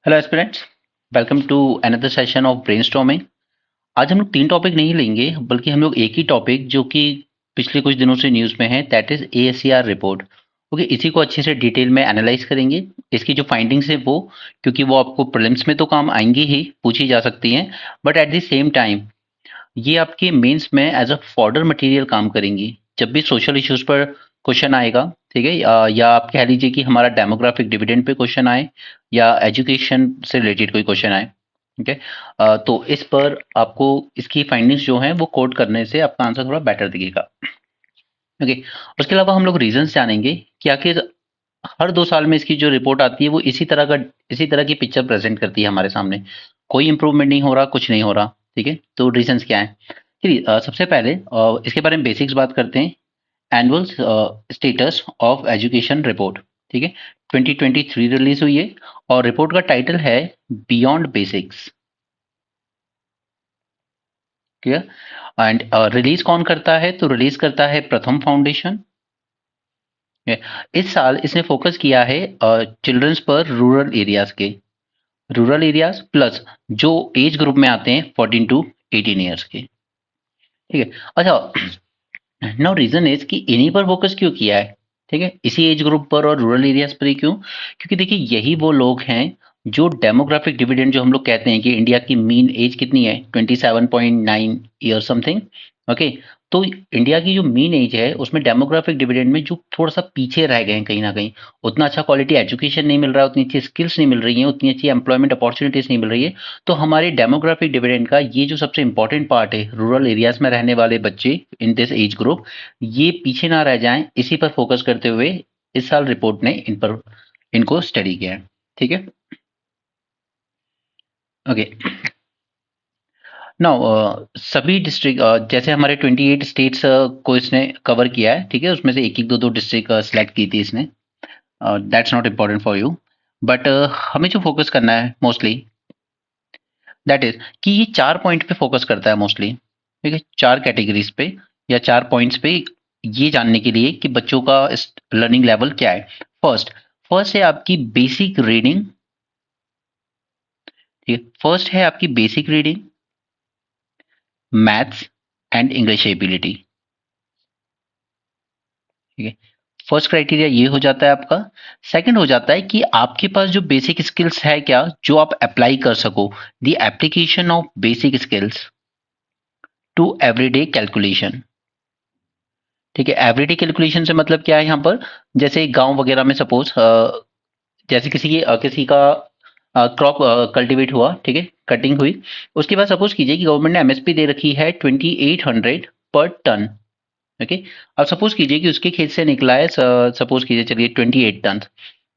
Hello aspirants, welcome to another session of brainstorming. आज हम लोग 3 टॉपिक नहीं लेंगे, बल्कि हम लोग एक ही टॉपिक जो कि पिछले कुछ दिनों से न्यूज़ में है, दैट इज़ एएससीआर रिपोर्ट। ओके, इसी को अच्छे से डिटेल में एनालाइज करेंगे। इसकी जो फाइंडिंग्स है वो, क्योंकि वो आपको प्रीलिम्स में तो काम आएंगी ही, पूछी जा सकती हैं, but at the same time ये आपके मेंस में एज अ फॉर्डर मटेरियल काम करेंगी। जब भी सोशल इश्यूज पर क्वेश्चन आएगा, ठीक है, या आप कह लीजिए कि हमारा डेमोग्राफिक डिविडेंड पे क्वेश्चन आए, या एजुकेशन से रिलेटेड कोई क्वेश्चन आए, ठीक है, तो इस पर आपको इसकी फाइंडिंग्स जो हैं वो कोड करने से आपका आंसर थोड़ा बेटर दिखेगा। ओके, उसके अलावा हम लोग रीजंस जानेंगे कि आखिर हर 2 साल में इसकी जो रिपोर्ट आती है वो इसी तरह की पिक्चर प्रेजेंट करती है हमारे सामने। कोई इंप्रूवमेंट नहीं हो रहा, कुछ नहीं हो रहा, ठीक है। तो रीजंस क्या है? चलिए, सबसे पहले इसके बारे में बेसिक्स बात करते हैं। Annual status of education report, ठीक है, 2023 रिलीज हुई है, और रिपोर्ट का टाइटल है beyond basics. Clear? And release कौन करता है? तो रिलीज करता है प्रथम फाउंडेशन। इस साल इसने फोकस किया है चिल्ड्रंस पर रूरल एरियाज के, रूरल एरियाज प्लस जो एज ग्रुप में आते हैं 14 टू 18 ईयर्स के, ठीक है। अच्छा, नाउ रीजन इज कि इन्हीं पर फोकस क्यों किया है, ठीक है, इसी एज ग्रुप पर और रूरल एरियाज पर ही क्यों? क्योंकि देखिए, यही वो लोग हैं जो डेमोग्राफिक डिविडेंड, जो हम लोग कहते हैं कि इंडिया की मीन एज कितनी है, 27.9 ईयर समथिंग। ओके, तो इंडिया की जो मीन एज है उसमें डेमोग्राफिक डिविडेंड में जो थोड़ा सा पीछे रह गए हैं कहीं ना कहीं, उतना अच्छा क्वालिटी एजुकेशन नहीं मिल रहा है, उतनी अच्छी स्किल्स नहीं मिल रही हैं, उतनी अच्छी एम्प्लॉयमेंट अपॉर्चुनिटीज नहीं मिल रही है। तो हमारे डेमोग्राफिक डिविडेंड का ये जो सबसे इंपॉर्टेंट पार्ट है, रूरल एरियाज में रहने वाले बच्चे इन दिस एज ग्रुप, ये पीछे ना रह जाएं, इसी पर फोकस करते हुए इस साल रिपोर्ट ने इनको स्टडी किया है, ठीक है। ओके, नाउ सभी डिस्ट्रिक्ट, जैसे हमारे 28 स्टेट्स को इसने कवर किया है, ठीक है, उसमें से एक एक दो दो डिस्ट्रिक्ट सेलेक्ट की थी इसने। That's not important for you, but हमें जो फोकस करना है मोस्टली, दैट इज कि ये 4 पॉइंट पे फोकस करता है मोस्टली, ठीक है, 4 कैटेगरीज पे या 4 पॉइंट्स पे, ये जानने के लिए कि बच्चों का लर्निंग लेवल क्या है। फर्स्ट फर्स्ट है आपकी बेसिक रीडिंग, ठीक है, फर्स्ट है आपकी basic reading, maths and English ability, ठीक है। फर्स्ट क्राइटेरिया ये हो जाता है आपका। सेकंड हो जाता है कि आपके पास जो बेसिक स्किल्स है क्या, जो आप अप्लाई कर सको, the application of basic skills to everyday calculation, ठीक है। एवरीडे कैलकुलेशन से मतलब क्या है यहाँ पर? जैसे गांव वगैरह में सपोज, जैसे किसी का क्रॉप कल्टीवेट हुआ, ठीक है, कटिंग हुई, उसके बाद सपोज कीजिए कि गवर्नमेंट ने एमएसपी दे रखी है 2800 पर टन। ओके, अब सपोज कीजिए कि उसके खेत से निकला है, सपोज कीजिए, चलिए 28 टन।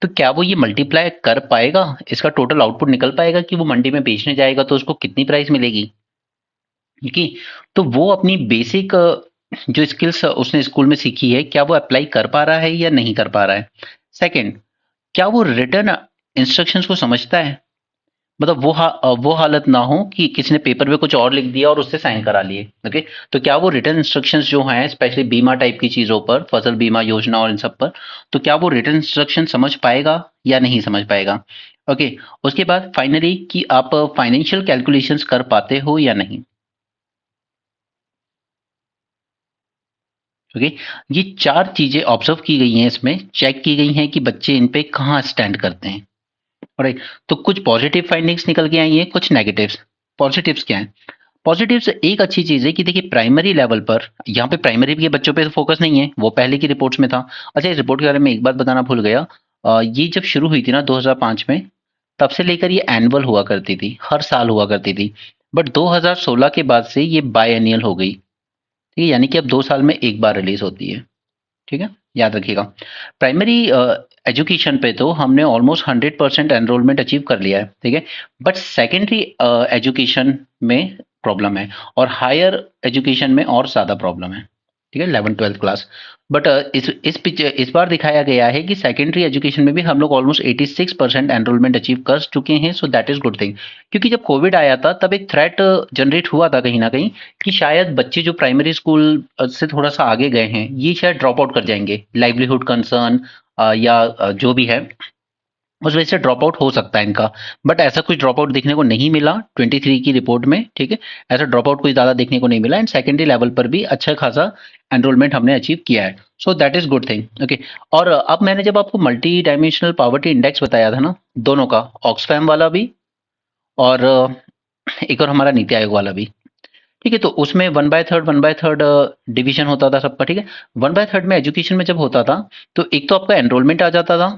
तो क्या वो ये मल्टीप्लाई कर पाएगा, इसका टोटल आउटपुट निकल पाएगा कि वो मंडी में बेचने जाएगा तो उसको कितनी प्राइस मिलेगी? ठीक है, तो वो अपनी बेसिक जो स्किल्स उसने स्कूल में सीखी है, क्या वो अप्लाई कर पा रहा है या नहीं कर पा रहा है? सेकंड, क्या वो रिटर्न इंस्ट्रक्शंस को समझता है? मतलब वो हालत ना हो कि किसी ने पेपर पे कुछ और लिख दिया और उससे साइन करा लिए। ओके, तो क्या वो रिटर्न इंस्ट्रक्शंस जो हैं, स्पेशली बीमा टाइप की चीजों पर, फसल बीमा योजना और इन सब पर, तो क्या वो रिटर्न इंस्ट्रक्शन समझ पाएगा या नहीं समझ पाएगा? ओके, उसके बाद फाइनली कि आप फाइनेंशियल कैलकुलेशंस कर पाते हो या नहीं। ओके, ये 4 चीजें ऑब्जर्व की गई हैं, इसमें चेक की गई हैं कि बच्चे इन पे कहाँ स्टैंड करते हैं। राइट, तो कुछ पॉजिटिव फाइंडिंग्स निकल के आई हैं, कुछ नेगेटिव्स। पॉजिटिव्स क्या है? पॉजिटिव्स, एक अच्छी चीज है कि देखिए, प्राइमरी लेवल पर, यहाँ पे प्राइमरी के बच्चों पे तो फोकस नहीं है, वो पहले की रिपोर्ट्स में था। अच्छा, इस रिपोर्ट के बारे में एक बात बताना भूल गया, ये जब शुरू हुई थी ना 2005 में, तब से लेकर ये एनुअल हुआ करती थी, हर साल हुआ करती थी। बट 2016 के बाद से ये बाय एनियल हो गई, ठीक है, यानी कि अब 2 साल में एक बार रिलीज होती है, ठीक है, याद रखिएगा। प्राइमरी एजुकेशन पे तो हमने ऑलमोस्ट 100% एनरोलमेंट अचीव कर लिया है, ठीक है, बट सेकेंडरी एजुकेशन में प्रॉब्लम है, और हायर एजुकेशन में और ज़्यादा प्रॉब्लम है, ठीक है, 11th 12th क्लास। बट इस बार दिखाया गया है कि सेकेंडरी एजुकेशन में भी हम लोग ऑलमोस्ट 86% एनरोलमेंट अचीव कर चुके हैं, so that is good thing. क्योंकि जब कोविड आया था तब एक थ्रेट जनरेट हुआ था कहीं ना कहीं, कि शायद बच्चे जो प्राइमरी स्कूल से थोड़ा सा आगे गए हैं, ये शायद ड्रॉप आउट कर जाएंगे, लाइवलीहुड कंसर्न या जो भी है, उस वजह से ड्रॉप आउट हो सकता है इनका, बट ऐसा कुछ ड्रॉप आउट देखने को नहीं मिला 23 की रिपोर्ट में, ठीक है। ऐसा ड्रॉप आउट कोई ज़्यादा देखने को नहीं मिला, एंड सेकेंडरी लेवल पर भी अच्छा खासा एनरोलमेंट हमने अचीव किया है, so that is good thing, okay. और अब मैंने जब आपको मल्टी डायमेंशनल पॉवर्टी इंडेक्स बताया था ना, दोनों का, ऑक्सफैम वाला भी और एक और हमारा नीति आयोग वाला भी, ठीक है। तो उसमें 1/3 डिवीजन होता था सबका, ठीक है। 1/3 में एजुकेशन में जब होता था, तो एक तो आपका एनरोलमेंट आ जाता था,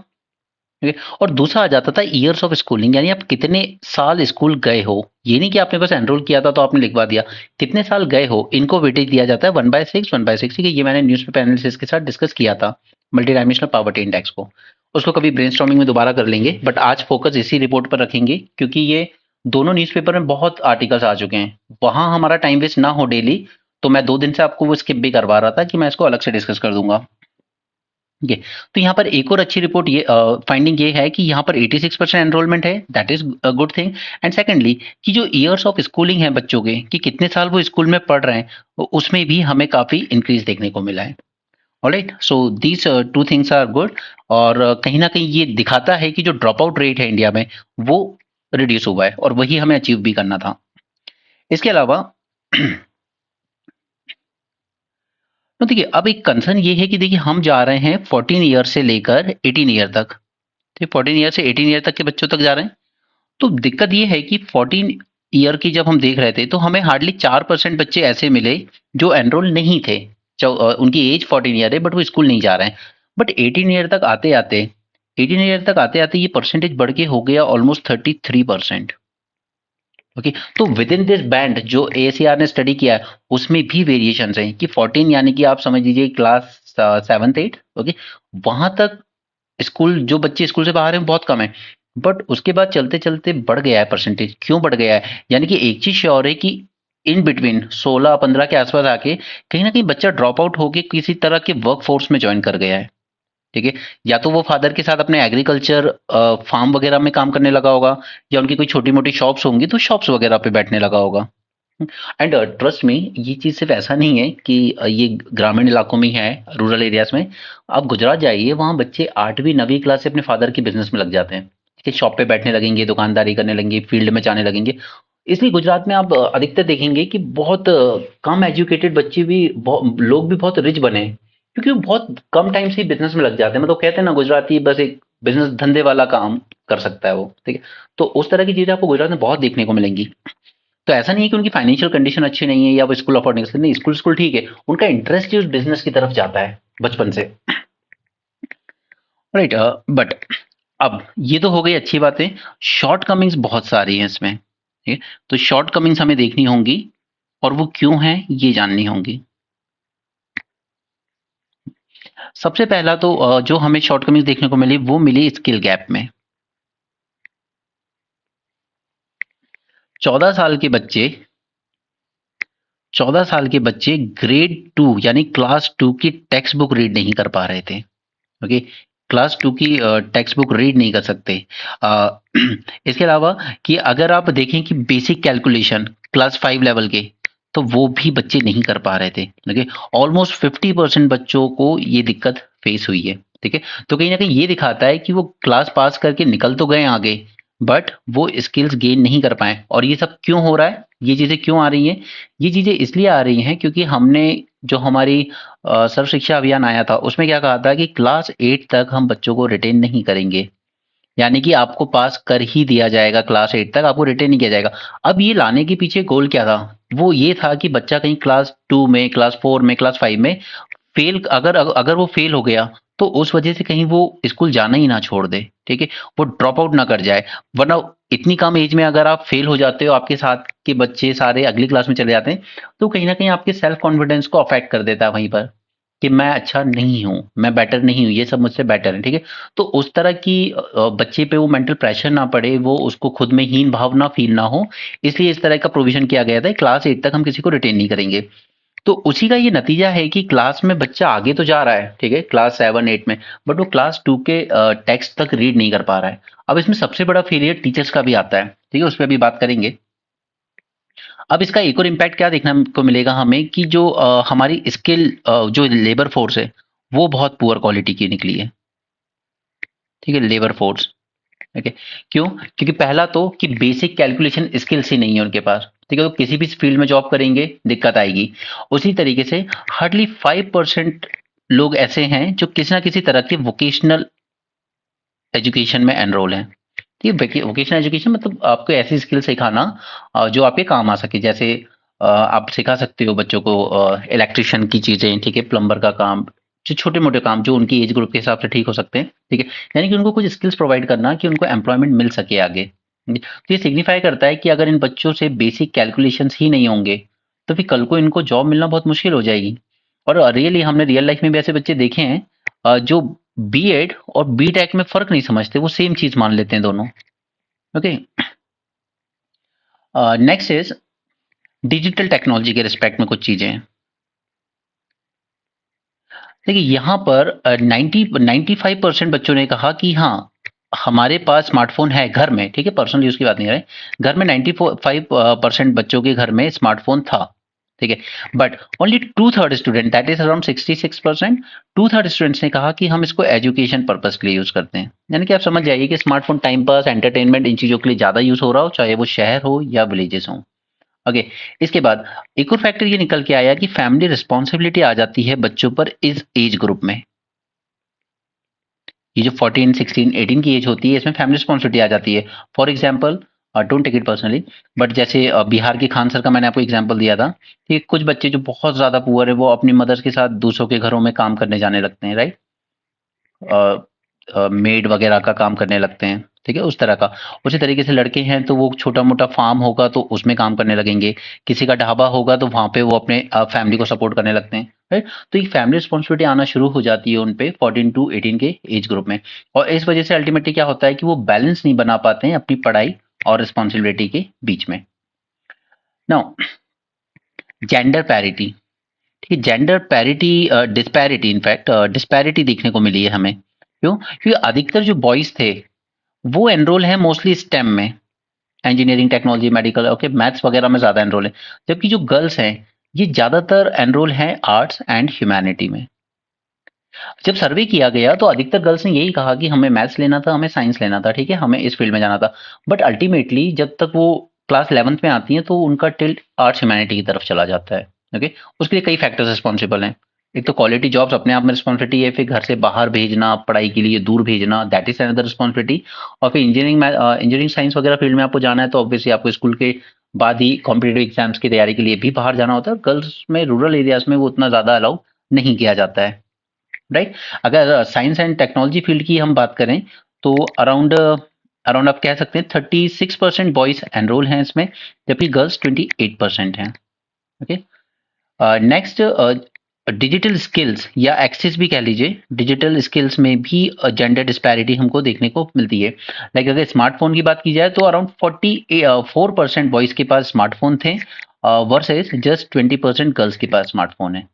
ठीक है, और दूसरा आ जाता था ईयर्स ऑफ स्कूलिंग, यानी आप कितने साल स्कूल गए हो। ये नहीं कि आपने बस एनरोल किया था तो आपने लिखवा दिया, कितने साल गए हो, इनको वेटेज दिया जाता है 1/6 1/6, ठीक है। ये मैंने न्यूज़ पेपर एनालिसिस के साथ डिस्कस किया था, मल्टी डायमेंशनल पॉवर्टी इंडेक्स को। उसको कभी ब्रेनस्टॉर्मिंग में दोबारा कर लेंगे, बट आज फोकस इसी रिपोर्ट पर रखेंगे, क्योंकि ये दोनों न्यूज़पेपर में बहुत आर्टिकल्स आ चुके हैं, वहां हमारा टाइम वेस्ट ना हो डेली। तो मैं 2 दिन से आपको वो स्किप भी करवा रहा था कि मैं इसको अलग से डिस्कस कर दूंगा, ये। तो यहाँ पर एक और अच्छी रिपोर्ट, ये फाइंडिंग ये है कि यहाँ पर 86% एनरोलमेंट है, that is a good thing. And secondly, कि जो ईयर्स ऑफ स्कूलिंग है बच्चों के, कि कितने साल वो स्कूल में पढ़ रहे हैं, उसमें भी हमें काफी इंक्रीज देखने को मिला है। Alright, so these 2 things are good. और कहीं ना कहीं ये दिखाता है कि जो ड्रॉप आउट रेट है इंडिया में, वो रिड्यूस हुआ है, और वही हमें अचीव भी करना था। इसके अलावा तो देखिए, अब एक कंसर्न ये है कि देखिए, हम जा रहे हैं 14 ईयर से लेकर 18 ईयर तक, ठीक, 14 ईयर से 18 ईयर तक के बच्चों तक जा रहे हैं। तो दिक्कत ये है कि 14 ईयर की जब हम देख रहे थे, तो हमें हार्डली 4% बच्चे ऐसे मिले जो एनरोल नहीं थे। उनकी एज 14 ईयर है, बट वो स्कूल नहीं जा रहे हैं। बट 18 ईयर तक आते आते 18 ईयर तक आते आते ये परसेंटेज बढ़ के हो गया ऑलमोस्ट 33%। ओके, तो विद इन दिस बैंड जो एसीआर ने स्टडी किया है, उसमें भी वेरिएशन है कि 14, यानी कि आप समझ लीजिए क्लास 7th 8th, ओके, वहां तक स्कूल, जो बच्चे स्कूल से बाहर हैं बहुत कम है। बट उसके बाद चलते चलते बढ़ गया है परसेंटेज। क्यों बढ़ गया है? यानी कि एक चीज श्योर है कि इन बिटवीन 16-15 के आसपास आके कहीं ना कहीं बच्चा ड्रॉप आउट होके किसी तरह के वर्क फोर्स में ज्वाइन कर गया है, ठीक है। या तो वो फादर के साथ अपने एग्रीकल्चर फार्म वगैरह में काम करने लगा होगा, या उनकी कोई छोटी मोटी शॉप्स होंगी तो शॉप्स वगैरह पे बैठने लगा होगा। एंड ट्रस्ट में, ये चीज़ सिर्फ ऐसा नहीं है कि ये ग्रामीण इलाकों में ही है, रूरल एरियाज में। आप गुजरात जाइए, वहाँ बच्चे 8वीं 9वीं क्लास से अपने फादर के बिजनेस में लग जाते हैं, ठीक है। शॉप पे बैठने लगेंगे, दुकानदारी करने लगेंगे, फील्ड में जाने लगेंगे। इसलिए गुजरात में आप अधिकतर देखेंगे कि बहुत कम एजुकेटेड बच्चे भी, लोग भी बहुत रिच बने हैं, क्योंकि वो बहुत कम टाइम से ही बिजनेस में लग जाते हैं। मतलब कहते हैं ना, गुजराती बस एक बिजनेस धंधे वाला काम कर सकता है वो, ठीक है। तो उस तरह की चीजें आपको गुजरात में बहुत देखने को मिलेंगी। तो ऐसा नहीं है कि उनकी फाइनेंशियल कंडीशन अच्छी नहीं है या वो स्कूल अफोर्ड नहीं कर सकते, नहीं, स्कूल स्कूल ठीक है, उनका इंटरेस्ट ही उस बिजनेस की तरफ जाता है बचपन से, राइट। बट अब ये तो हो गई अच्छी बातें, शॉर्ट कमिंग्स बहुत सारी हैं इसमें, ठीक है। तो शॉर्ट कमिंग्स हमें देखनी होंगी, और वो क्यों है ये जाननी होंगी। सबसे पहला तो जो हमें शॉर्ट कमिंग्स देखने को मिली, वो मिली स्किल गैप में। 14 साल के बच्चे 14 साल के बच्चे ग्रेड 2 यानी क्लास 2 की टेक्स्ट बुक रीड नहीं कर पा रहे थे, ओके। क्लास 2 की टेक्स्ट बुक रीड नहीं कर सकते। अ, इसके अलावा कि अगर आप देखें कि बेसिक कैलकुलेशन क्लास 5 लेवल के, तो वो भी बच्चे नहीं कर पा रहे थे, ओके। ऑलमोस्ट 50% बच्चों को ये दिक्कत फेस हुई है, ठीक है। तो कहीं ना कहीं ये दिखाता है कि वो क्लास पास करके निकल तो गए आगे, बट वो स्किल्स गेन नहीं कर पाए। और ये सब क्यों हो रहा है, ये चीजें क्यों आ रही हैं? ये चीजें इसलिए आ रही हैं क्योंकि हमने, जो हमारी सर्व शिक्षा अभियान आया था, उसमें क्या कहा था कि क्लास 8 तक हम बच्चों को रिटेन नहीं करेंगे, यानी कि आपको पास कर ही दिया जाएगा, क्लास 8 तक आपको रिटेन नहीं किया जाएगा। अब ये लाने के पीछे गोल क्या था? वो ये था कि बच्चा कहीं क्लास 2 में, क्लास 4 में, क्लास 5 में फेल, अगर अगर वो फेल हो गया, तो उस वजह से कहीं वो स्कूल जाना ही ना छोड़ दे, ठीक है, वो ड्रॉप आउट ना कर जाए। वरना इतनी कम एज में अगर आप फेल हो जाते हो, आपके साथ के बच्चे सारे अगली क्लास में चले जाते हैं, तो कहीं ना कहीं आपके सेल्फ कॉन्फिडेंस को अफेक्ट कर देता है वहीं पर, कि मैं अच्छा नहीं हूँ, मैं बेटर नहीं हूँ, ये सब मुझसे बेटर है, ठीक है। तो उस तरह की बच्चे पे वो मेंटल प्रेशर ना पड़े, वो उसको खुद में हीन भाव ना फील ना हो, इसलिए इस तरह का प्रोविजन किया गया था, क्लास 8 तक हम किसी को रिटेन नहीं करेंगे। तो उसी का ये नतीजा है कि क्लास में बच्चा आगे तो जा रहा है, ठीक है, क्लास 7 8 में, बट वो क्लास 2 के टेक्स्ट तक रीड नहीं कर पा रहा है। अब इसमें सबसे बड़ा फेलियर टीचर्स का भी आता है, ठीक है, उस पर भी बात करेंगे। अब इसका एक और इम्पैक्ट क्या देखने को मिलेगा हमें, कि जो हमारी स्किल, जो लेबर फोर्स है, वो बहुत पुअर क्वालिटी की निकली है, ठीक है, लेबर फोर्स। ओके, क्यों? क्योंकि पहला तो कि बेसिक कैलकुलेशन स्किल्स ही नहीं है उनके पास, ठीक है, तो किसी भी फील्ड में जॉब करेंगे दिक्कत आएगी। उसी तरीके से हार्डली 5% लोग ऐसे हैं जो किसी ना किसी तरह के वोकेशनल एजुकेशन में एनरोल हैं। ठीक है, वोकेशनल एजुकेशन मतलब आपको ऐसी स्किल सिखाना जो आपके काम आ सके। जैसे आप सिखा सकते हो बच्चों को इलेक्ट्रिशियन की चीजें, ठीक है, प्लम्बर का काम, जो छोटे मोटे काम जो उनकी एज ग्रुप के हिसाब से ठीक हो सकते हैं, ठीक है। यानी कि उनको कुछ स्किल्स प्रोवाइड करना कि उनको एम्प्लॉयमेंट मिल सके आगे। तो ये सिग्निफाई करता है कि अगर इन बच्चों से बेसिक कैलकुलेशंस ही नहीं होंगे तो फिर कल को इनको जॉब मिलना बहुत मुश्किल हो जाएगी। और रियली हमने रियल लाइफ में भी ऐसे बच्चे देखे हैं जो बीएड और बीटेक में फर्क नहीं समझते, वो सेम चीज मान लेते हैं दोनों। Okay, next is digital technology के रिस्पेक्ट में कुछ चीजें हैं। देखिए यहाँ पर 95% बच्चों ने कहा कि हाँ हमारे पास स्मार्टफोन है घर में, ठीक है, पर्सनल यूज की बात नहीं कर रहे। घर में 95% बच्चों के घर में स्मार्टफोन था, ठीक है। But only two third student, that is around 66%, two third students ने कहा कि हम इसको एजुकेशन पर्पज के लिए यूज करते हैं। यानी कि आप समझ जाइए कि स्मार्टफोन टाइम पास, एंटरटेनमेंट, इन चीजों के लिए ज्यादा यूज हो रहा हो, चाहे वो शहर हो या विलेजेस हो। ओके, इसके बाद एक और फैक्टर ये निकल के आया कि फैमिली रिस्पॉन्सिबिलिटी आ जाती है बच्चों पर इस एज ग्रुप में। ये जो 14, 16, 18 की एज होती है इसमें फैमिली रिस्पॉन्सिबिलिटी आ जाती है। For example, don't take it personally, but जैसे बिहार के खान सर का मैंने आपको एग्जाम्पल दिया था कि कुछ बच्चे जो बहुत ज्यादा पुअर है वो अपनी मदर्स के साथ दूसरों के घरों में काम करने जाने लगते हैं, राइट, मेड वगैरह का काम करने लगते हैं, ठीक है, उस तरह का। उसी तरीके से लड़के हैं तो वो छोटा मोटा फार्म होगा तो उसमें काम करने लगेंगे, किसी का ढाबा होगा तो वहां पे वो अपने फैमिली को सपोर्ट करने लगते हैं, राइट। तो ये फैमिली रिस्पॉन्सिबिलिटी आना शुरू हो जाती है उन पे 14 to 18 के एज ग्रुप में। और इस वजह से अल्टीमेटली क्या होता है कि वो बैलेंस नहीं बना पाते हैं अपनी पढ़ाई और रिस्पॉन्सिबिलिटी के बीच में। नाउ, जेंडर पैरिटी, ठीक है, gender parity, disparity, in fact disparity देखने को मिली है हमें। क्यों? क्योंकि अधिकतर जो बॉयज थे वो एनरोल है मोस्टली स्टेम में, engineering, technology, medical, okay, maths वगैरह में ज्यादा एनरोल है। जबकि जो गर्ल्स हैं ये ज्यादातर एनरोल हैं आर्ट्स एंड ह्यूमैनिटी में। जब सर्वे किया गया तो अधिकतर गर्ल्स ने यही कहा कि हमें मैथ्स लेना था, हमें साइंस लेना था, ठीक है, हमें इस फील्ड में जाना था। बट अल्टीमेटली जब तक वो क्लास 11th में आती हैं तो उनका टिल्ट आर्ट्स ह्यूमैनिटी की तरफ चला जाता है। ओके, उसके लिए कई फैक्टर्स रिस्पॉन्सिबल हैं। एक तो क्वालिटी जॉब्स अपने आप में रिस्पॉन्सिबिलिटी है, फिर घर से बाहर भेजना, पढ़ाई के लिए दूर भेजना, दैट इज अनदर रिस्पॉन्सिबिलिटी। और फिर इंजीनियरिंग साइंस वगैरह फील्ड में आपको जाना है तो ऑब्वियसली आपको स्कूल के बाद ही कॉम्पिटेटिव एग्जाम्स की तैयारी के लिए भी बाहर जाना होता है। गर्ल्स में रूरल एरियाज में वो उतना ज्यादा अलाउ नहीं किया जाता है, राइट। अगर साइंस एंड टेक्नोलॉजी फील्ड की हम बात करें तो अराउंड अराउंड आप कह सकते हैं 36% बॉयज एनरोल हैं इसमें, जबकि गर्ल्स 28% हैं। ओके, नेक्स्ट, डिजिटल स्किल्स या एक्सेस भी कह लीजिए, डिजिटल स्किल्स में भी जेंडर डिस्पैरिटी हमको देखने को मिलती है। लाइक अगर स्मार्टफोन की बात की जाए तो अराउंड 44% बॉयज के पास स्मार्टफोन थे वर्सेस जस्ट 20% गर्ल्स के पास स्मार्टफोन है।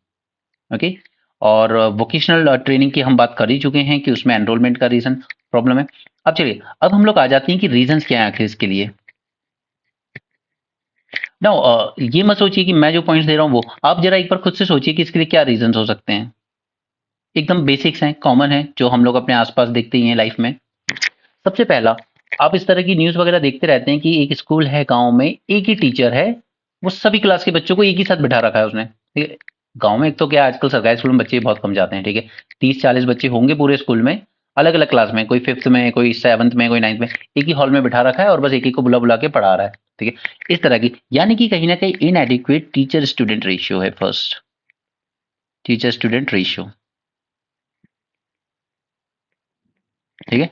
ओके, और वोकेशनल ट्रेनिंग की हम बात कर ही चुके हैं कि उसमें एनरोलमेंट का रीजन प्रॉब्लम है। अब चलिए, अब हम लोग आ जाते हैं कि रीजंस क्या है आखिर इसके लिए। ना ये मत सोचिए कि मैं जो पॉइंट्स दे रहा हूँ वो, आप जरा एक बार खुद से सोचिए कि इसके लिए क्या रीजंस हो सकते हैं। एकदम बेसिक्स हैं, कॉमन है, जो हम लोग अपने आसपास देखते ही हैं लाइफ में। सबसे पहला, आप इस तरह की न्यूज़ वगैरह देखते रहते हैं कि एक स्कूल है गाँव में, एक ही टीचर है, वो सभी क्लास के बच्चों को एक ही साथ बिठा रखा है उसने, ठीक है। गाँव में एक तो क्या आजकल सरकारी स्कूल में बच्चे बहुत कम जाते हैं, ठीक है। 30-40 बच्चे होंगे पूरे स्कूल में, अलग अलग क्लास में, कोई फिफ्थ में, कोई सेवन्थ में, कोई नाइन्थ में, एक ही हॉल में बिठा रखा है और बस एक एक को बुला बुला के पढ़ा रहा है, ठीक है, इस तरह की। यानी कि कहीं ना कहीं इनएडिक्वेट टीचर स्टूडेंट रेशियो है। फर्स्ट, टीचर स्टूडेंट रेशियो, ठीक है।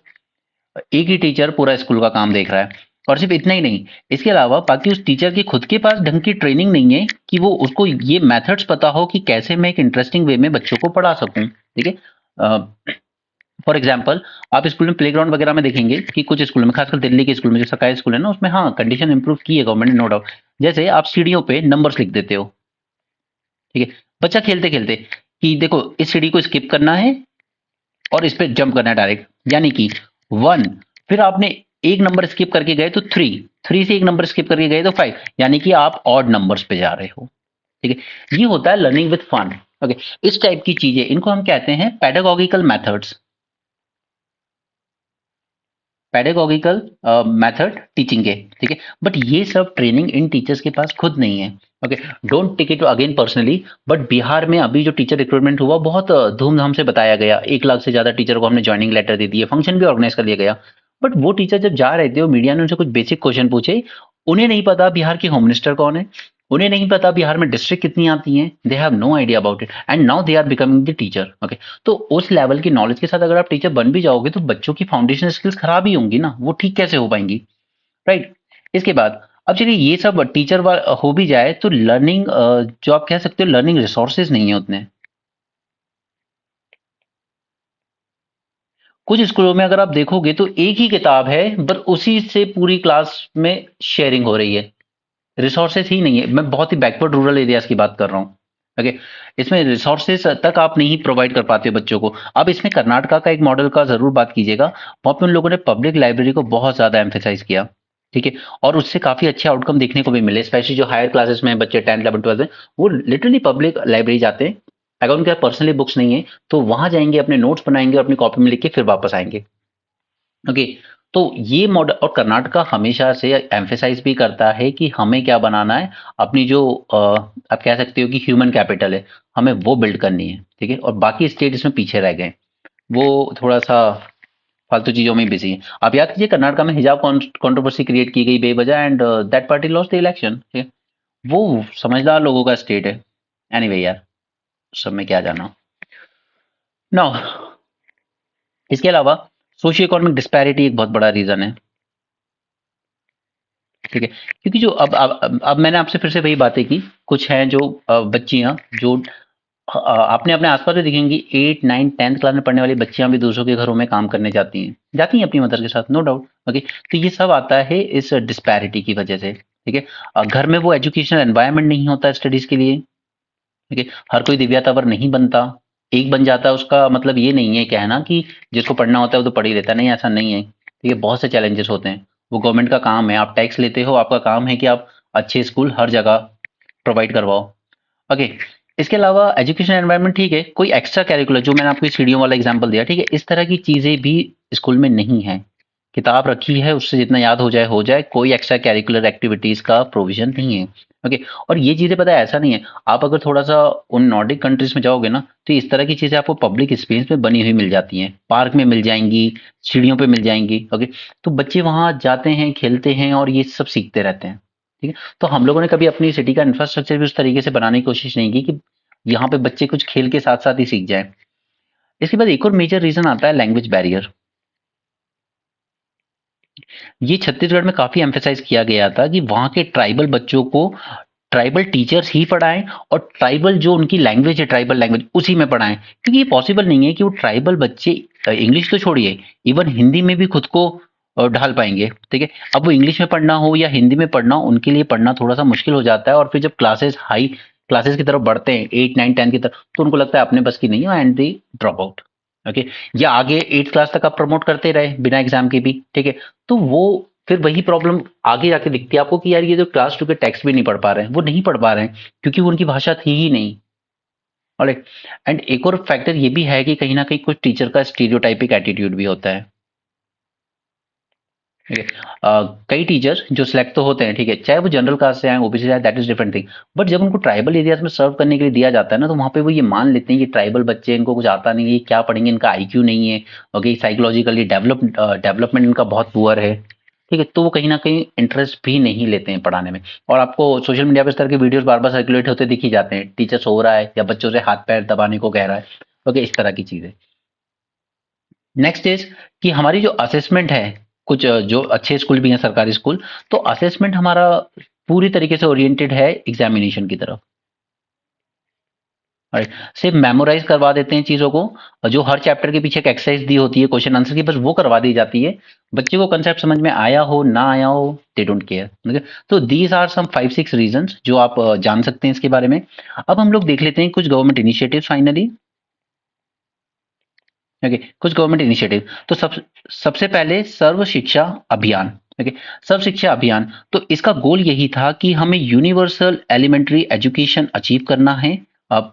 एक ही टीचर पूरा स्कूल का काम देख रहा है। और सिर्फ इतना ही नहीं, इसके अलावा बाकी उस टीचर की खुद के पास ढंग की ट्रेनिंग नहीं है कि वो उसको ये मेथड्स पता हो कि कैसे मैं एक इंटरेस्टिंग वे में बच्चों को पढ़ा सकूं, ठीक है। फॉर एग्जाम्पल, आप स्कूल में प्लेग्राउंड वगैरह में देखेंगे कि कुछ स्कूल में, खासकर दिल्ली के स्कूल में जो सरकारी स्कूल है ना, उसमें हाँ कंडीशन इंप्रूव की है गवर्नमेंट ने, नो डाउट। जैसे आप सीढ़ियों पे नंबर्स लिख देते हो, ठीक है, बच्चा खेलते खेलते कि देखो इस सीढ़ी को स्किप करना है और इस पे जंप करना है डायरेक्ट, यानी कि 1, फिर आपने एक नंबर स्किप करके गए तो 3, 3 से एक नंबर स्किप करके गए तो 5, यानी कि आप ऑड नंबर्स पे जा रहे हो, ठीक है। ये होता है लर्निंग विद फन। ओके, इस टाइप की चीजें, इनको हम कहते हैं पेडागोगिकल मेथड्स। पेडागोगिकल मेथड टीचिंग के, ठीक है, बट ये सब ट्रेनिंग इन टीचर्स के पास खुद नहीं है। Okay, don't take it again personally, but Bihar में अभी जो टीचर रिक्रूटमेंट हुआ बहुत धूमधाम से बताया गया, 1 लाख से ज्यादा टीचर को हमने ज्वाइनिंग लेटर दे दिए, फंक्शन भी ऑर्गेनाइज कर लिया गया। बट वो टीचर जब जा रहे थे, वो मीडिया ने उनसे कुछ बेसिक क्वेश्चन पूछे, उन्हें नहीं पता बिहार की होम मिनिस्टर कौन है, उन्हें नहीं पता बिहार में डिस्ट्रिक्ट कितनी आती हैं, they have no idea about it, and now they are becoming the teacher. Okay, तो उस लेवल की नॉलेज के साथ अगर आप टीचर बन भी जाओगे तो बच्चों की फाउंडेशन स्किल्स खराब ही होंगी ना, वो ठीक कैसे हो पाएंगी, राइट। इसके बाद अब चलिए ये सब टीचर हो भी जाए तो लर्निंग, जो आप कह सकते हो लर्निंग रिसोर्सेज नहीं है उतने। कुछ स्कूलों में अगर आप देखोगे तो एक ही किताब है, पर उसी से पूरी क्लास में शेयरिंग हो रही है, रिसोर्सेज ही नहीं है। मैं बहुत ही बैकवर्ड रूरल एरियाज की बात कर रहा हूँ। ओके, इसमें रिसोर्सेज तक आप नहीं प्रोवाइड कर पाते बच्चों को। अब इसमें कर्नाटका का एक मॉडल का जरूर बात कीजिएगा, वहां पे उन लोगों ने पब्लिक लाइब्रेरी को बहुत ज्यादा एम्फेसाइज किया, ठीक है, और उससे काफी अच्छे आउटकम देखने को भी मिले, स्पेशली जो हायर क्लासेस में बच्चे 10 11 12 में, वो लिटरली पब्लिक लाइब्रेरी जाते हैं। अगर उनके पर्सनली बुक्स नहीं है तो वहां जाएंगे, अपने नोट्स बनाएंगे और अपनी कॉपी में लिख के फिर वापस आएंगे। ओके, तो ये मॉडल, और कर्नाटका हमेशा से एम्फेसाइज भी करता है कि हमें क्या बनाना है, अपनी जो आप कह सकते हो कि ह्यूमन कैपिटल है, हमें वो बिल्ड करनी है, ठीक है, और बाकी स्टेट इसमें पीछे रह गए, वो थोड़ा सा फालतू चीजों में बिजी है। आप याद कीजिए कर्नाटका में हिजाब कंट्रोवर्सी क्रिएट की गई बेवजह, and that party lost the election, ठीक है, वो समझदार लोगों का स्टेट है। एनीवे यार, सब में क्या जाना। नाउ, इसके अलावा सोशियो इकोनॉमिक डिस्पैरिटी एक बहुत बड़ा रीजन है, ठीक है, क्योंकि जो अब मैंने आपसे फिर से वही बातें की, कुछ हैं जो बच्चियां जो आपने अपने आसपास भी दिखेंगी, 8 9 10th क्लास में पढ़ने वाली बच्चियां भी दूसरों के घरों में काम करने जाती हैं अपनी मदर के साथ, नो डाउट। ओके, तो ये सब आता है इस डिस्पैरिटी की वजह से, ठीक है। घर में वो एजुकेशनल एनवायरनमेंट नहीं होता स्टडीज के लिए, ठीक है, हर कोई दिव्यातावर नहीं बनता, एक बन जाता है उसका मतलब ये नहीं है कहना कि जिसको पढ़ना होता है वो तो पढ़ ही लेता है, नहीं ऐसा नहीं है, ठीक है, बहुत से चैलेंजेस होते हैं, वो गवर्नमेंट का काम है, आप टैक्स लेते हो, आपका काम है कि आप अच्छे स्कूल हर जगह प्रोवाइड करवाओ। ओके, इसके अलावा एजुकेशन एनवायरनमेंट, ठीक है, कोई एक्स्ट्रा कैरिकुलर, जो मैंने आपको सीढ़ियों वाला एग्जांपल दिया, ठीक है, इस तरह की चीजें भी स्कूल में नहीं है, किताब रखी है उससे जितना याद हो जाए, कोई एक्स्ट्रा कैरिकुलर एक्टिविटीज का प्रोविजन नहीं है। ओके, और ये चीजें पता है ऐसा नहीं है, आप अगर थोड़ा सा उन नॉर्डिक कंट्रीज में जाओगे ना, तो इस तरह की चीजें आपको पब्लिक स्पेस में बनी हुई मिल जाती हैं, पार्क में मिल जाएंगी, सीढ़ियों पे मिल जाएंगी। ओके, तो बच्चे वहां जाते हैं, खेलते हैं और ये सब सीखते रहते हैं, ठीक है। तो हम लोगों ने कभी अपनी सिटी का इंफ्रास्ट्रक्चर भी उस तरीके से बनाने की कोशिश नहीं की कि यहाँ पे बच्चे कुछ खेल के साथ साथ ही सीख जाएं। इसके बाद एक और मेजर रीजन आता है लैंग्वेज बैरियर। ये छत्तीसगढ़ में काफी एम्फेसाइज किया गया था कि वहां के ट्राइबल बच्चों को ट्राइबल टीचर्स ही पढ़ाएं, और ट्राइबल जो उनकी लैंग्वेज है, ट्राइबल लैंग्वेज, उसी में पढ़ाएं, क्योंकि ये पॉसिबल नहीं है कि वो ट्राइबल बच्चे इंग्लिश तो छोड़िए, इवन हिंदी में भी खुद को ढाल पाएंगे, ठीक है। अब वो इंग्लिश में पढ़ना हो या हिंदी में पढ़ना हो, उनके लिए पढ़ना थोड़ा सा मुश्किल हो जाता है, और फिर जब क्लासेस हाई क्लासेस की तरफ बढ़ते हैं, 8 9 10 की तरफ, तो उनको लगता है अपने बस की नहीं है, and the drop out. Okay, या आगे 8 क्लास तक आप प्रमोट करते रहे बिना एग्जाम के भी, ठीक है, तो वो फिर वही प्रॉब्लम आगे जाके दिखती है आपको कि यार ये जो क्लास 2 के टेक्स्ट भी नहीं पढ़ पा रहे हैं, वो नहीं पढ़ पा रहे हैं क्योंकि वो उनकी भाषा थी ही नहीं। ऑलराइट, एंड एक और फैक्टर ये भी है कि कहीं ना कहीं कुछ टीचर का स्टीरियोटाइपिक एटीट्यूड भी होता है, ठीक है। कई टीचर जो सिलेक्ट तो होते हैं, ठीक है, चाहे वो जनरल कास्ट से आए, ओबीसी से आए, that is different thing, but जब उनको ट्राइबल एरियाज में सर्व करने के लिए दिया जाता है ना, तो वहां पे वो ये मान लेते हैं कि ट्राइबल बच्चे, इनको कुछ आता नहीं है, क्या पढ़ेंगे, इनका आईक्यू नहीं है, ओके, साइकोलॉजिकली डेवलपमेंट इनका बहुत पुअर है, ठीक है, तो वो कहीं ना कहीं इंटरेस्ट भी नहीं लेते हैं पढ़ाने में। और आपको सोशल मीडिया पर इस तरह के वीडियोस बार बार सर्कुलेट होते दिख ही जाते हैं, टीचर सो रहा है या बच्चों से हाथ पैर दबाने को कह रहा है, ओके, इस तरह की चीजें। नेक्स्ट इज कि हमारी जो असेसमेंट है, कुछ जो अच्छे स्कूल भी हैं, सरकारी स्कूल, तो असेसमेंट हमारा पूरी तरीके से ओरिएंटेड है एग्जामिनेशन की तरफ, राइट, सिर्फ मेमोराइज करवा देते हैं चीजों को, और जो हर चैप्टर के पीछे एक एक्सरसाइज दी होती है क्वेश्चन आंसर की, बस वो करवा दी जाती है, बच्चे को कंसेप्ट समझ में आया हो ना आया हो, दे डोंट केयर। तो दीज आर सम 5 6 रीजंस जो आप जान सकते हैं इसके बारे में। अब हम लोग देख लेते हैं कुछ गवर्नमेंट इनिशिएटिव फाइनली। ओके, कुछ गवर्नमेंट इनिशिएटिव, तो सबसे पहले सर्व शिक्षा अभियान। ओके, सर्व शिक्षा अभियान, तो इसका गोल यही था कि हमें यूनिवर्सल एलिमेंट्री एजुकेशन अचीव करना है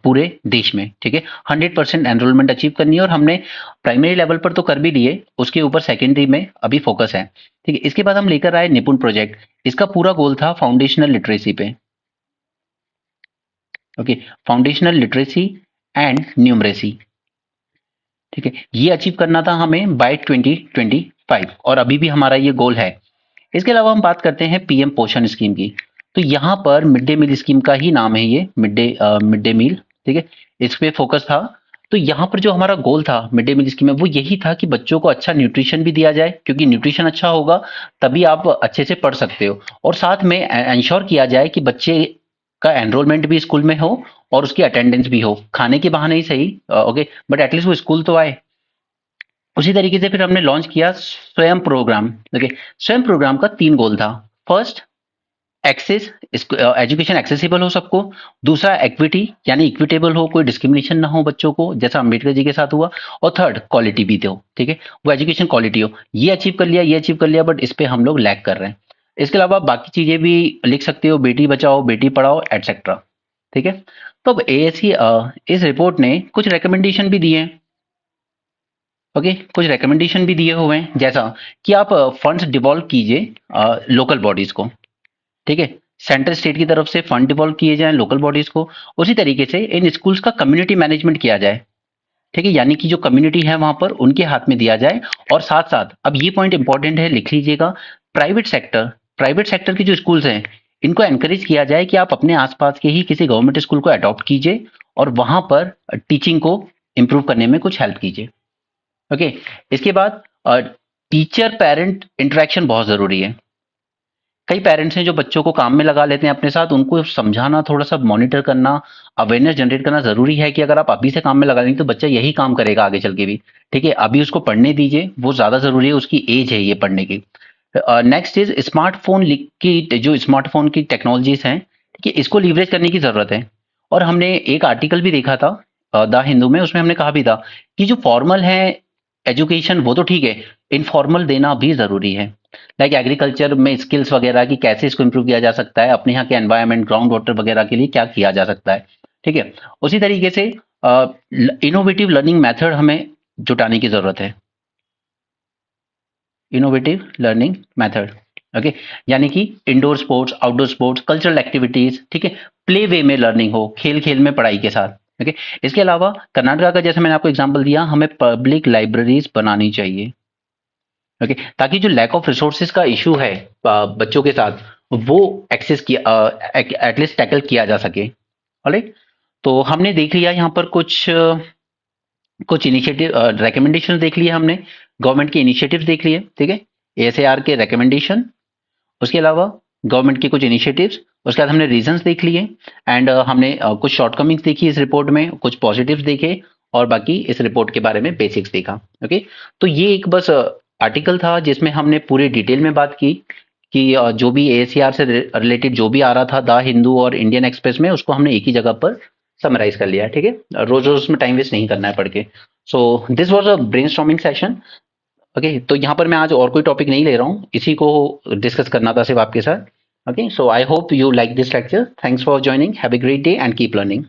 पूरे देश में, ठीक है। 100% एनरोलमेंट अचीव करनी है और हमने प्राइमरी लेवल पर तो कर भी लिए, उसके ऊपर सेकेंडरी में अभी फोकस है, ठीक है। इसके बाद हम लेकर आए निपुण प्रोजेक्ट। इसका पूरा गोल था फाउंडेशनल लिटरेसी पे, okay, foundational literacy and numeracy, ठीक है। ये अचीव करना था हमें बाय 2025 और अभी भी हमारा ये गोल है। इसके अलावा हम बात करते हैं पीएम पोषण स्कीम की। तो यहाँ पर मिड डे मील स्कीम का ही नाम है ये, मिड डे मील, ठीक है। इस पे फोकस था। तो यहाँ पर जो हमारा गोल था मिड डे मील स्कीम में वो यही था कि बच्चों को अच्छा न्यूट्रिशन भी दिया जाए, क्योंकि न्यूट्रिशन अच्छा होगा तभी आप अच्छे से पढ़ सकते हो, और साथ में इंश्योर किया जाए कि बच्चे का एनरोलमेंट भी स्कूल में हो और उसकी अटेंडेंस भी हो, खाने के बहाने ही सही, ओके, बट एटलीस्ट वो स्कूल तो आए। उसी तरीके से फिर हमने लॉन्च किया स्वयं प्रोग्राम, ओके। स्वयं प्रोग्राम का 3 गोल था। फर्स्ट, एक्सेस, एजुकेशन एक्सेसिबल हो सबको। दूसरा, इक्विटी, यानी इक्विटेबल हो, कोई डिस्क्रिमिनेशन ना हो बच्चों को, जैसा अंबेडकर जी के साथ हुआ। और थर्ड, क्वालिटी भी दो, ठीक है, वो एजुकेशन क्वालिटी हो। ये अचीव कर लिया, ये अचीव कर लिया, बट इस पे हम लोग लैग कर रहे हैं। इसके अलावा बाकी चीजें भी लिख सकते हो, बेटी बचाओ बेटी पढ़ाओ एटसेट्रा, ठीक है। तो अब एएससी इस रिपोर्ट ने कुछ रिकमेंडेशन भी दिए हैं, ओके, कुछ रिकमेंडेशन भी दिए हुए हैं, जैसा कि आप फंड्स डिवॉल्व कीजिए लोकल बॉडीज को, ठीक है। सेंट्रल स्टेट की तरफ से फंड डिवॉल्व किए जाएं लोकल बॉडीज को। उसी तरीके से इन स्कूल्स का कम्युनिटी मैनेजमेंट किया जाए, ठीक है, यानी कि जो कम्युनिटी है वहां पर उनके हाथ में दिया जाए। और साथ साथ, अब ये पॉइंट इंपॉर्टेंट है, लिख लीजिएगा, प्राइवेट सेक्टर की जो स्कूल्स हैं इनको एनकरेज किया जाए कि आप अपने आसपास के ही किसी गवर्नमेंट स्कूल को अडॉप्ट कीजिए और वहां पर टीचिंग को इम्प्रूव करने में कुछ हेल्प कीजिए, ओके। इसके बाद टीचर पेरेंट इंटरेक्शन बहुत जरूरी है। कई पेरेंट्स हैं जो बच्चों को काम में लगा लेते हैं अपने साथ, उनको समझाना, थोड़ा सा मॉनिटर करना, अवेयरनेस जनरेट करना जरूरी है कि अगर आप अभी से काम में लगा लेंगे तो बच्चा यही काम करेगा आगे चल के भी, ठीक है। अभी उसको पढ़ने दीजिए, वो ज्यादा जरूरी है, उसकी एज है ये पढ़ने की। नेक्स्ट इज स्मार्टफोन की, जो स्मार्टफोन की टेक्नोलॉजीज हैं, ठीक है, इसको लीवरेज करने की जरूरत है। और हमने एक आर्टिकल भी देखा था द हिंदू में, उसमें हमने कहा भी था कि जो फॉर्मल है एजुकेशन वो तो ठीक है, इनफॉर्मल देना भी जरूरी है। लाइक एग्रीकल्चर में स्किल्स वगैरह की कैसे इसको इंप्रूव किया जा सकता है, अपने यहाँ के एनवायरनमेंट, ग्राउंड वाटर वगैरह के लिए क्या किया जा सकता है, ठीक है। उसी तरीके से इनोवेटिव लर्निंग मेथड हमें जुटाने की जरूरत है, इनोवेटिव लर्निंग मेथड, ओके, यानी कि indoor sports, outdoor sports, cultural activities, ठीक है, प्ले वे में लर्निंग हो, खेल खेल में पढ़ाई के साथ, ओके। इसके अलावा कर्नाटका का, जैसे मैंने आपको एग्जांपल दिया, हमें पब्लिक लाइब्रेरीज बनानी चाहिए, ओके, ताकि जो लैक ऑफ रिसोर्सेज का इशू है बच्चों के साथ, वो एक्सेस किया, एटलीस्ट टैकल किया जा सके, ऑलराइट। तो हमने देख लिया यहाँ पर कुछ इनिशिएटिव, रिकमेंडेशन देख लिए हमने, गवर्नमेंट के इनिशिएटिव्स देख लिए, ठीक है, एएसएआर के रिकमेंडेशन, उसके अलावा गवर्नमेंट के कुछ इनिशिएटिव्स, उसके बाद हमने रीजंस देख लिए, एंड हमने कुछ शॉर्टकमिंग्स देखी इस रिपोर्ट में, कुछ पॉजिटिव्स देखे, और बाकी इस रिपोर्ट के बारे में बेसिक्स देखा, ओके। तो ये एक बस आर्टिकल था जिसमें हमने पूरे डिटेल में बात की कि जो भी एएससीआर से रिलेटेड जो भी आ रहा था द हिंदू और इंडियन एक्सप्रेस में, उसको हमने एक ही जगह पर समराइज कर लिया, ठीक है, रोज रोज उसमें टाइम वेस्ट नहीं करना है पढ़ के। So this was a brainstorming session, okay. तो यहाँ पर मैं आज और कोई टॉपिक नहीं ले रहा हूँ, इसी को डिस्कस करना था सिर्फ आपके साथ, okay. So I hope you like this lecture, thanks for joining, have a great day and keep learning.